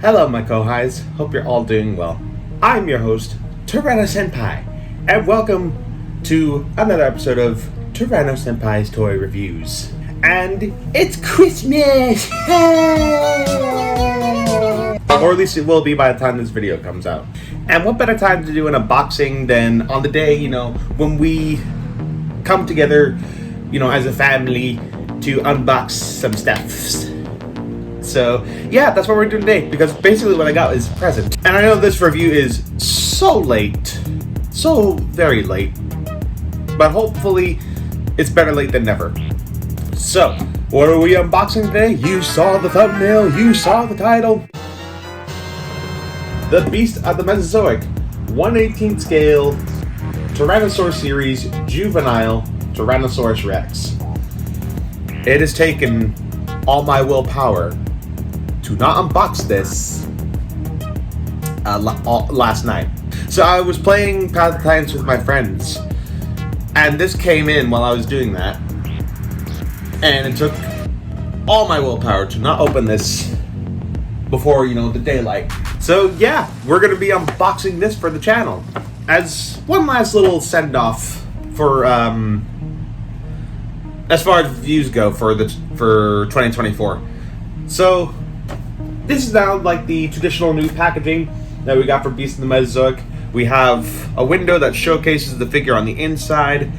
Hello my kohais, hope you're all doing well. I'm your host, Tyrannosenpai, and welcome to another episode of Tyrannosenpai's Toy Reviews. And it's Christmas! Or at least it will be by the time this video comes out. And what better time to do an unboxing than on the day, when we come together, as a family to unbox some stuffs. So, yeah, that's what we're doing today, because basically what I got is a present. And I know this review is so late, so very late, but hopefully it's better late than never. So, what are we unboxing today? You saw the thumbnail, you saw the title. The Beast of the Mesozoic, 1/18 scale, Tyrannosaurus series, Juvenile, Tyrannosaurus Rex. It has taken all my willpower to not unbox this last night. So I was playing Path of Titans with my friends, and this came in while I was doing that, and it took all my willpower to not open this before, the daylight. So yeah, we're gonna be unboxing this for the channel as one last little send-off for as far as reviews go for 2024. So this is now like the traditional new packaging that we got for Beast of the Mesozoic. We have a window that showcases the figure on the inside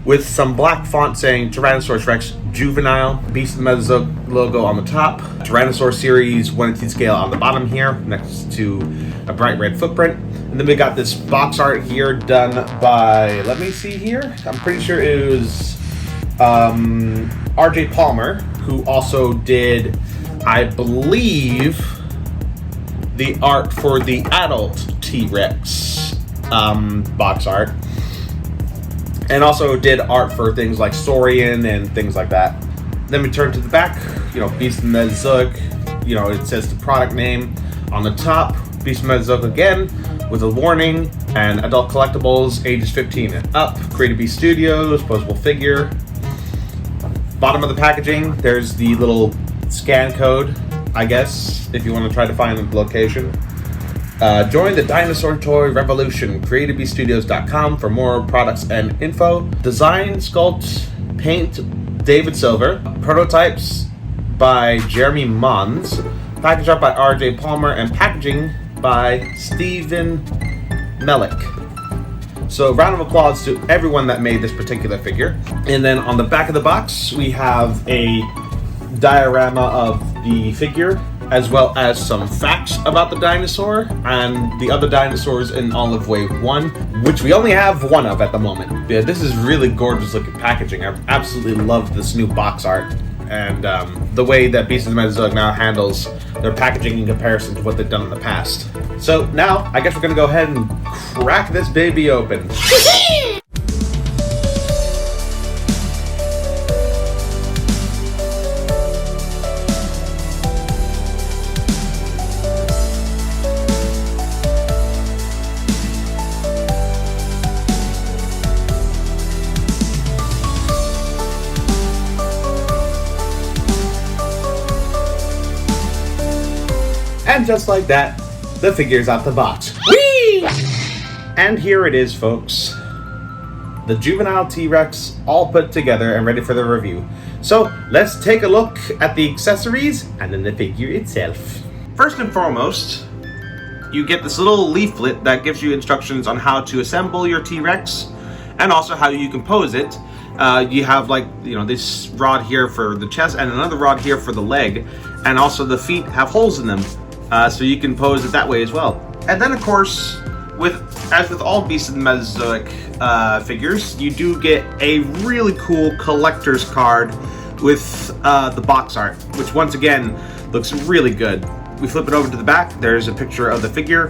with some black font saying Tyrannosaurus Rex Juvenile, Beast of the Mesozoic logo on the top, Tyrannosaurus series 1/18 scale on the bottom here next to a bright red footprint. And then we got this box art here done by, let me see here, I'm pretty sure it was RJ Palmer, who also did, I believe, the art for the adult T-Rex box art, and also did art for things like Saurian and things like that. Then we turn to the back, Beast of the Mesozoic, it says the product name on the top, Beast of the Mesozoic again, with a warning, and adult collectibles, ages 15 and up, Creative Beast Studios, posable figure. Bottom of the packaging, there's the little scan code, I guess, if you want to try to find the location. Join the dinosaur toy revolution, creativebeaststudios.com for more products and info. Design, sculpt, paint, David Silver. Prototypes by Jeremy Mons. Package art by RJ Palmer, and packaging by Stephen Melick. So round of applause to everyone that made this particular figure. And then on the back of the box, we have a diorama of the figure, as well as some facts about the dinosaur and the other dinosaurs in Olive Wave 1, which we only have one of at the moment. Yeah, this is really gorgeous looking packaging. I absolutely love this new box art, and the way that Beast of the Mesozoic now handles their packaging in comparison to what they've done in the past. So now, I guess we're gonna go ahead and crack this baby open. And just like that, the figure's out the box. Whee! And here it is, folks. The Juvenile T-Rex all put together and ready for the review. So let's take a look at the accessories and then the figure itself. First and foremost, you get this little leaflet that gives you instructions on how to assemble your T-Rex and also how you can pose it. You have this rod here for the chest and another rod here for the leg, and also the feet have holes in them. So you can pose it that way as well. And then, of course, as with all Beasts of the Mesozoic figures, you do get a really cool collector's card with the box art, which once again looks really good. We flip it over to the back, there's a picture of the figure,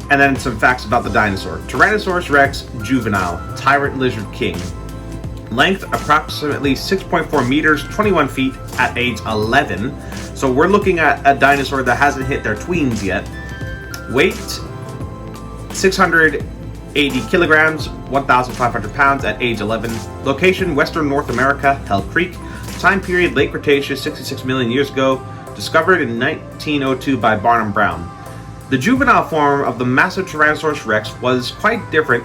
and then some facts about the dinosaur. Tyrannosaurus Rex Juvenile, Tyrant Lizard King. Length approximately 6.4 meters, 21 feet at age 11. So we're looking at a dinosaur that hasn't hit their tweens yet. Weight, 680 kilograms, 1,500 pounds at age 11. Location, Western North America, Hell Creek. Time period, late Cretaceous, 66 million years ago discovered in 1902 by Barnum Brown. The juvenile form of the massive Tyrannosaurus rex was quite different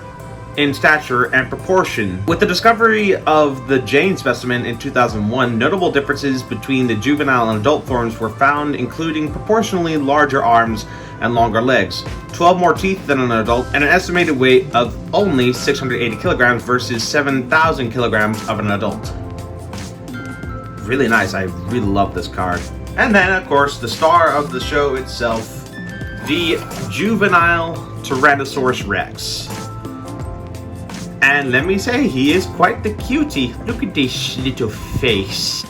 in stature and proportion. With the discovery of the Jane specimen in 2001, notable differences between the juvenile and adult forms were found, including proportionally larger arms and longer legs, 12 more teeth than an adult, and an estimated weight of only 680 kilograms versus 7,000 kilograms of an adult. Really nice. I really love this card. And then, of course, the star of the show itself, the juvenile Tyrannosaurus rex. And let me say, he is quite the cutie. Look at this little face.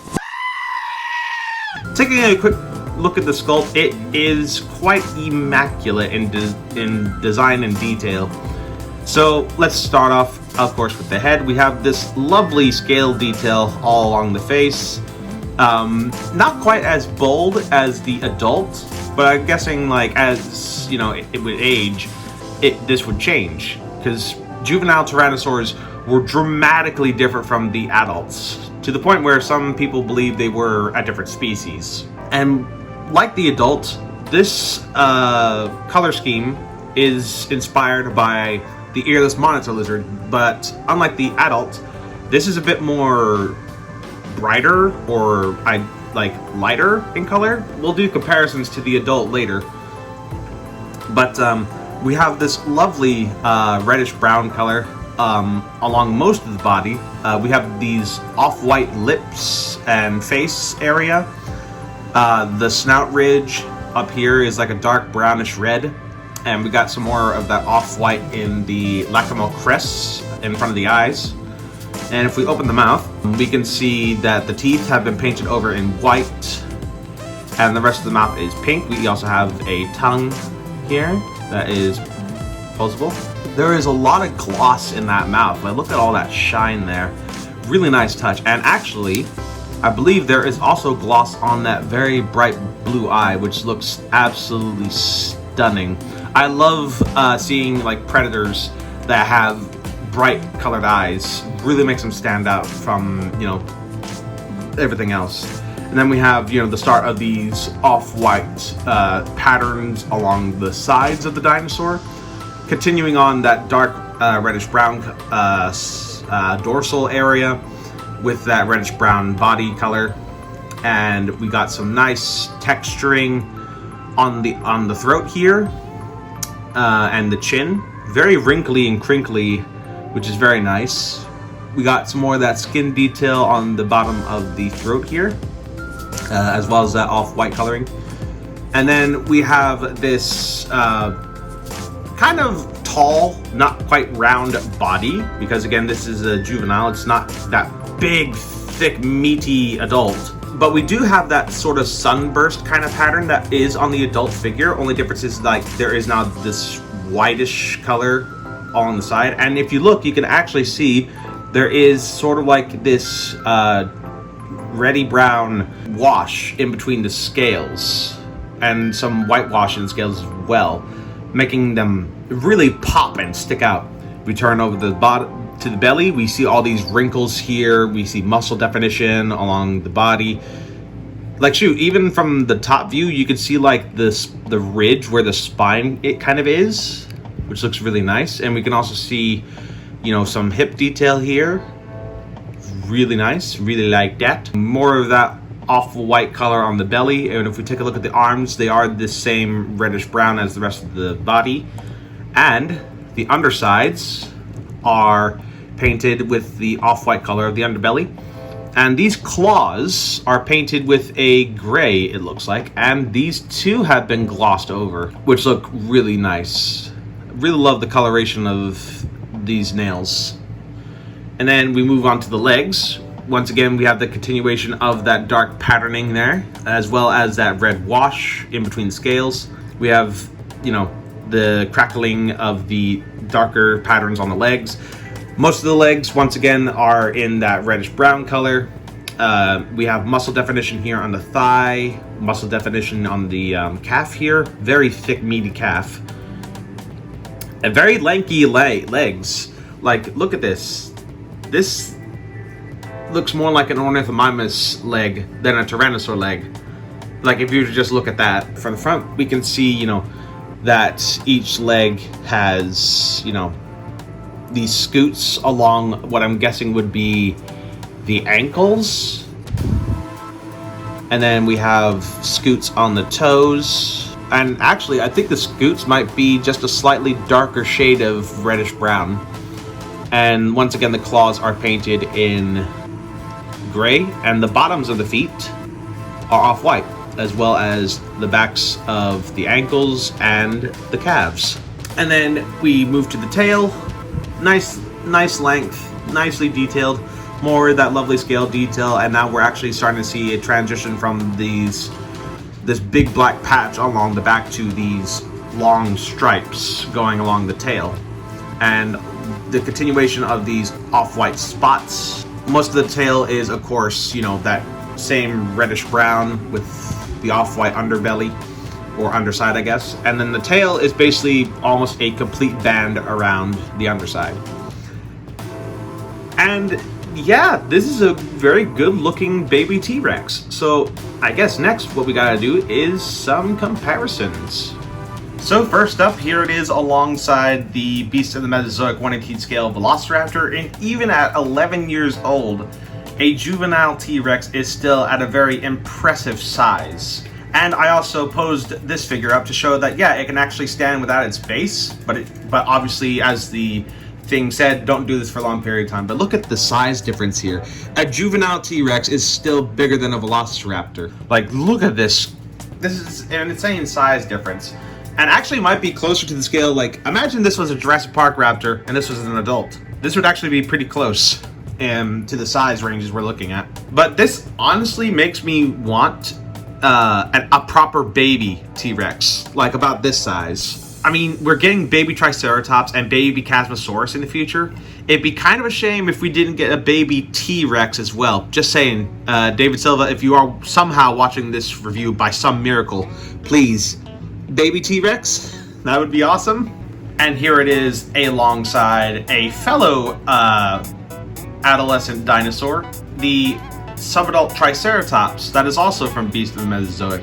Taking a quick look at the sculpt, it is quite immaculate in design and detail. So let's start off, of course, with the head. We have this lovely scale detail all along the face. Not quite as bold as the adult, but I'm guessing, like, as you know, it would age, this would change, because juvenile tyrannosaurs were dramatically different from the adults, to the point where some people believe they were a different species. And like the adult, this color scheme is inspired by the earless monitor lizard, but unlike the adult, this is a bit more brighter, or lighter in color. We'll do comparisons to the adult later, but we have this lovely reddish brown color along most of the body. We have these off-white lips and face area. The snout ridge up here is like a dark brownish red, and we got some more of that off-white in the lacrimal crests in front of the eyes. And if we open the mouth, we can see that the teeth have been painted over in white, and the rest of the mouth is pink. We also have a tongue here that is posable. There is a lot of gloss in that mouth. Like, look at all that shine there. Really nice touch. And actually, I believe there is also gloss on that very bright blue eye, which looks absolutely stunning. I love seeing like predators that have bright colored eyes. Really makes them stand out from, you know, everything else. And then we have, you know, the start of these off-white patterns along the sides of the dinosaur, continuing on that dark reddish brown dorsal area with that reddish brown body color. And we got some nice texturing on the throat here and the chin, very wrinkly and crinkly, which is very nice. We got some more of that skin detail on the bottom of the throat here, as well as that off-white coloring. And then we have this kind of tall, not quite round body, because again, this is a juvenile. It's not that big, thick, meaty adult. But we do have that sort of sunburst kind of pattern that is on the adult figure. Only difference is, like, there is now this whitish color on the side. And if you look, you can actually see there is sort of like this reddy brown wash in between the scales, and some whitewash in the scales as well, making them really pop and stick out. We turn over the bottom to the belly, we see all these wrinkles here. We see muscle definition along the body. Like, shoot, even from the top view, you can see like the ridge where the spine it kind of is, which looks really nice. And we can also see, you know, some hip detail here. Really nice, really like that. More of that off-white color on the belly. And if we take a look at the arms, they are the same reddish brown as the rest of the body. And the undersides are painted with the off-white color of the underbelly. And these claws are painted with a gray, it looks like. And these two have been glossed over, which look really nice. Really love the coloration of these nails. And then we move on to the legs. Once again, we have the continuation of that dark patterning there, as well as that red wash in between the scales. We have, you know, the crackling of the darker patterns on the legs. Most of the legs, once again, are in that reddish brown color. We have muscle definition here on the thigh, muscle definition on the calf here. Very thick, meaty calf. And very lanky legs. Like, look at this. This looks more like an ornithomimus leg than a tyrannosaur leg. Like if you just look at that from the front, we can see, you know, that each leg has, you know, these scoots along what I'm guessing would be the ankles. And then we have scoots on the toes. And actually, I think the scoots might be just a slightly darker shade of reddish brown. And once again, the claws are painted in gray, and the bottoms of the feet are off-white, as well as the backs of the ankles and the calves. And then we move to the tail. Nice length, nicely detailed, more of that lovely scale detail, and now we're actually starting to see a transition from this big black patch along the back to these long stripes going along the tail. And the continuation of these off-white spots. Most of the tail is, of course, you know, that same reddish brown with the off-white underbelly, or underside, I guess. And then the tail is basically almost a complete band around the underside. And yeah, this is a very good looking baby T-Rex. So I guess next what we gotta do is some comparisons. So first up, here it is alongside the Beast of the Mesozoic 1/18 scale Velociraptor, and even at 11 years old, a juvenile T-Rex is still at a very impressive size. And I also posed this figure up to show that, yeah, it can actually stand without its base, but obviously, as the thing said, don't do this for a long period of time. But look at the size difference here. A juvenile T-Rex is still bigger than a Velociraptor. Like, look at this. This is an insane size difference. And actually might be closer to the scale. Like, imagine this was a Jurassic Park raptor and this was an adult. This would actually be pretty close to the size ranges we're looking at. But this honestly makes me want a proper baby T-Rex, like about this size. I mean, we're getting baby Triceratops and baby Chasmosaurus in the future. It'd be kind of a shame if we didn't get a baby T-Rex as well. Just saying, David Silva, if you are somehow watching this review by some miracle, please, baby T-Rex, that would be awesome. And here it is alongside a fellow adolescent dinosaur, the subadult Triceratops, that is also from Beast of the Mesozoic.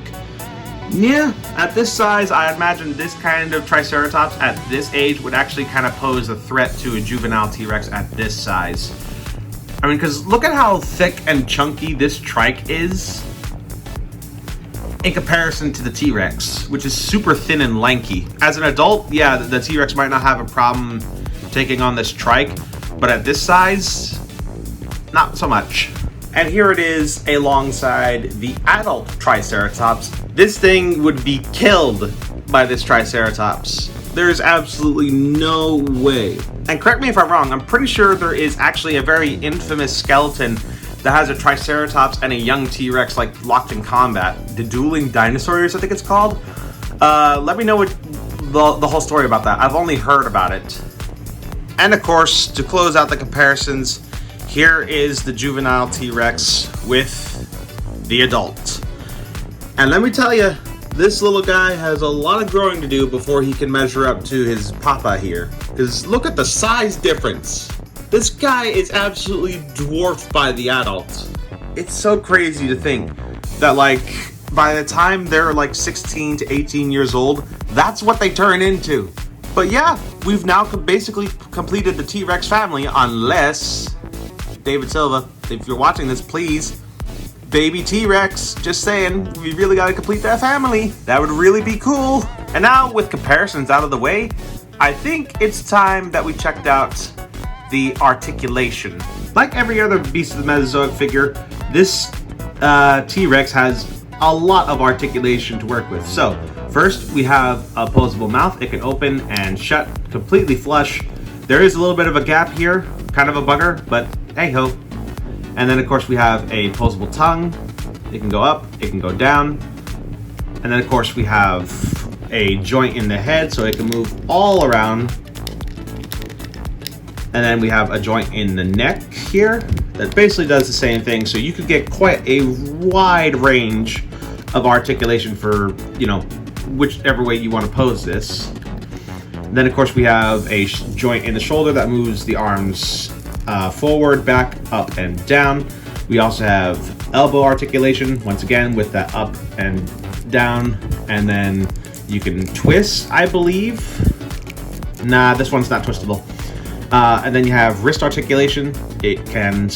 Yeah, at this size, I imagine this kind of Triceratops at this age would actually kind of pose a threat to a juvenile T-Rex at this size. I mean, because look at how thick and chunky this trike is in comparison to the T-Rex, which is super thin and lanky. As an adult, yeah, the T-Rex might not have a problem taking on this trike, but at this size, not so much. And here it is alongside the adult Triceratops. This thing would be killed by this Triceratops. There's absolutely no way. And correct me if I'm wrong, I'm pretty sure there is actually a very infamous skeleton that has a Triceratops and a young T-Rex like locked in combat. The Dueling Dinosaurs, I think it's called. Let me know what the whole story about that. I've only heard about it. And of course, to close out the comparisons, here is the juvenile T-Rex with the adult. And let me tell you, this little guy has a lot of growing to do before he can measure up to his papa here. Because look at the size difference. This guy is absolutely dwarfed by the adult. It's so crazy to think that, like, by the time they're like 16 to 18 years old, that's what they turn into. But yeah, we've now basically completed the T-Rex family, unless, David Silva, if you're watching this, please, baby T-Rex, just saying, we really gotta complete that family. That would really be cool. And now, with comparisons out of the way, I think it's time that we checked out the Articulation. Like every other Beast of the Mesozoic figure, this T-Rex has a lot of articulation to work with. So, first we have a posable mouth. It can open and shut completely flush. There is a little bit of a gap here, kind of a bugger, but hey ho. And then of course we have a posable tongue. It can go up, it can go down. And then of course we have a joint in the head so it can move all around. And then we have a joint in the neck here that basically does the same thing. So you could get quite a wide range of articulation for, you know, whichever way you want to pose this. And then of course we have a joint in the shoulder that moves the arms forward, back, up, and down. We also have elbow articulation, once again with that up and down, and then you can twist, I believe. Nah, this one's not twistable. And then you have wrist articulation. It can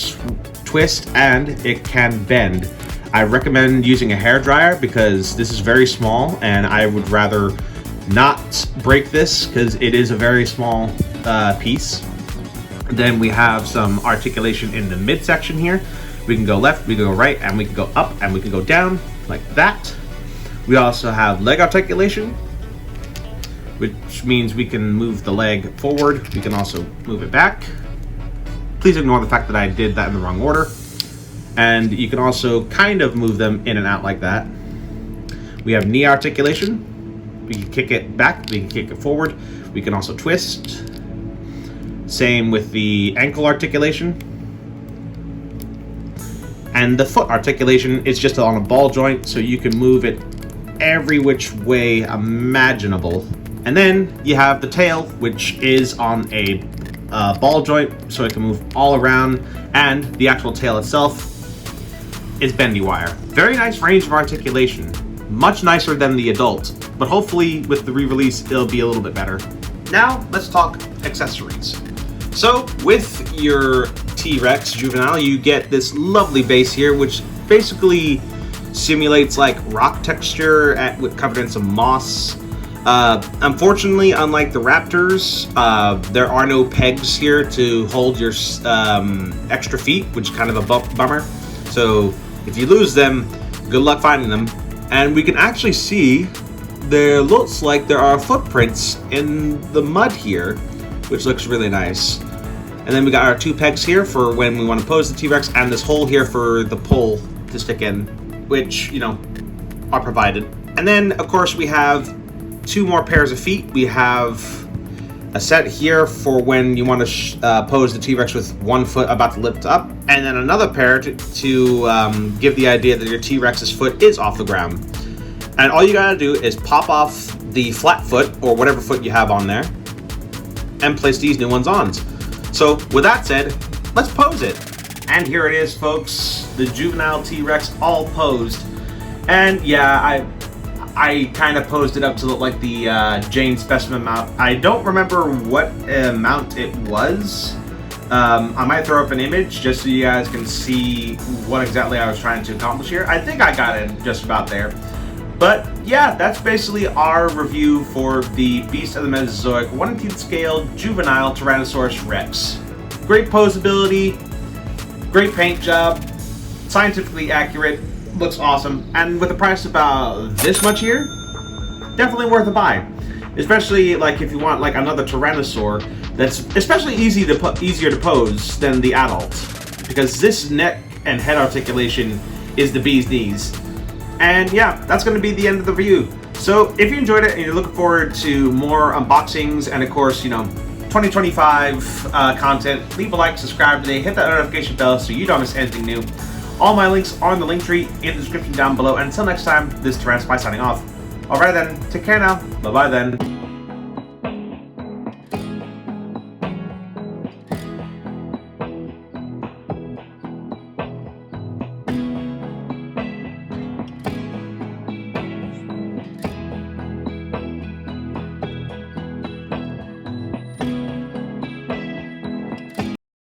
twist and it can bend. I recommend using a hair dryer because this is very small, and I would rather not break this because it is a very small piece. Then we have some articulation in the midsection here. We can go left, we can go right, and we can go up, and we can go down like that. We also have leg articulation, which means we can move the leg forward. We can also move it back. Please ignore the fact that I did that in the wrong order. And you can also kind of move them in and out like that. We have knee articulation. We can kick it back, we can kick it forward. We can also twist. Same with the ankle articulation. And the foot articulation is just on a ball joint, so you can move it every which way imaginable. And then you have the tail, which is on a ball joint, so it can move all around, and the actual tail itself is bendy wire. Very nice range of articulation. Much nicer than the adult, but hopefully with the re-release it'll be a little bit better. Now let's talk accessories. So with your T-Rex Juvenile, you get this lovely base here, which basically simulates like rock texture covered in some moss. Unfortunately, unlike the Raptors, there are no pegs here to hold your extra feet, which is kind of a bummer. So if you lose them, good luck finding them. And we can actually see there looks like there are footprints in the mud here, which looks really nice. And then we got our two pegs here for when we want to pose the T-Rex, and this hole here for the pole to stick in, which, you know, are provided. And then, of course, we have two more pairs of feet. We have a set here for when you want to pose the T-Rex with one foot about to lift up, and then another pair to give the idea that your T-Rex's foot is off the ground. And all you gotta do is pop off the flat foot, or whatever foot you have on there, and place these new ones on. So with that said, let's pose it. And here it is, folks, the Juvenile T-Rex all posed. And yeah, I kind of posed it up to look like the Jane specimen mount. I don't remember what mount it was. I might throw up an image just so you guys can see what exactly I was trying to accomplish here. I think I got it just about there. But yeah, that's basically our review for the Beast of the Mesozoic 1/18 scale Juvenile Tyrannosaurus Rex. Great posability, great paint job, scientifically accurate, looks awesome, and with a price about this much here, definitely worth a buy. Especially like if you want like another Tyrannosaur that's especially easier to pose than the adult, because this neck and head articulation is the bee's knees. And yeah, that's going to be the end of the review. So if you enjoyed it and you're looking forward to more unboxings and of course, you know, 2025 content, leave a like, subscribe today, hit that notification bell so you don't miss anything new. All my links are in the link tree in the description down below. And until next time, this is Tyrannosaurus signing off. Alright then, take care now. Bye bye then.